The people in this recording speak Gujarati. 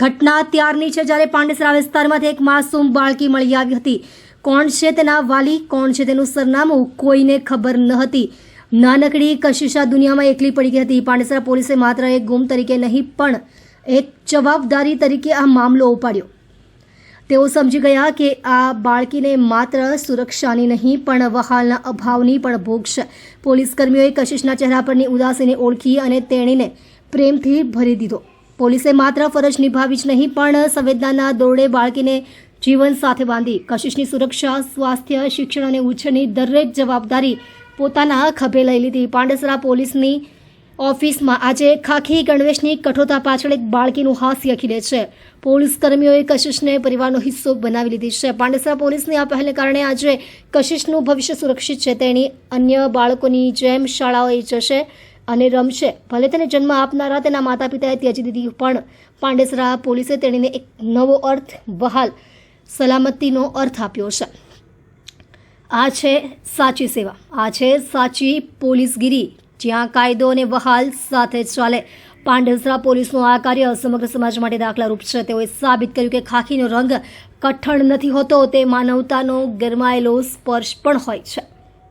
ઘટના ત્યારની છે જ્યારે પાંડેસરા વિસ્તારમાંથી એક માસૂમ બાળકી મળી આવી હતી. કોણ છે તેના વાલી, કોણ છે તેનું સરનામું, કોઈને ખબર ન હતી. નાનકડી કશિશા દુનિયામાં એકલી પડી ગઈ હતી. પાંડેસરા પોલીસે માત્ર એક ગુમ તરીકે નહીં પણ એક જવાબદારી તરીકે આ મામલો ઉપાડ્યો. તેઓ સમજી ગયા કે આ બાળકીને માત્ર સુરક્ષાની નહીં પણ વહાલના અભાવની પણ ભોગ છે. પોલીસ કર્મીઓએ કશિશના ચહેરા પરની ઉદાસીને ઓળખી અને તેણીને પ્રેમથી ભરી દીધો. પોલીસે માત્ર ફરજ નિભાવી જ નહીં પણ સંવેદનાના દોરડે બાળકીને જીવન સાથે બાંધી. કશિશની સુરક્ષા, સ્વાસ્થ્ય, શિક્ષણ અને ઉછેરની દરેક જવાબદારી પોતાના ખભે લઈ લીધી. પાંડેસરા પોલીસની ઓફિસમાં આજે ખાખી ગણવેશની કઠોરતા પાછળ એક બાળકીનું હાસ્ય ખીલે છે. પોલીસ કર્મીઓએ કશિશને પરિવારનો હિસ્સો બનાવી લીધી છે. પાંડેસરા પોલીસની આ પહેલને કારણે આજે કશિશનું ભવિષ્ય સુરક્ષિત છે. તેણી અન્ય બાળકોની જેમ શાળાઓએ જશે અને રમશે. ભલે તેને જન્મ આપનારા તેના માતા પિતાએ ત્યજી દીધી પણ પાંડેસરા પોલીસે તેણીને એક નવો અર્થ, વહાલ, સલામતીનો અર્થ આપ્યો છે. આ છે સાચી સેવા, આ છે સાચી પોલીસગીરી, જ્યાં કાયદો અને વહાલ સાથે ચાલે. પાંડેસરા પોલીસનું આ કાર્ય સમગ્ર સમાજ માટે દાખલારૂપ છે. તેઓએ સાબિત કર્યું કે ખાખીનો રંગ કઠણ નથી હોતો, તે માનવતાનો ગરમાયેલો સ્પર્શ પણ હોય છે.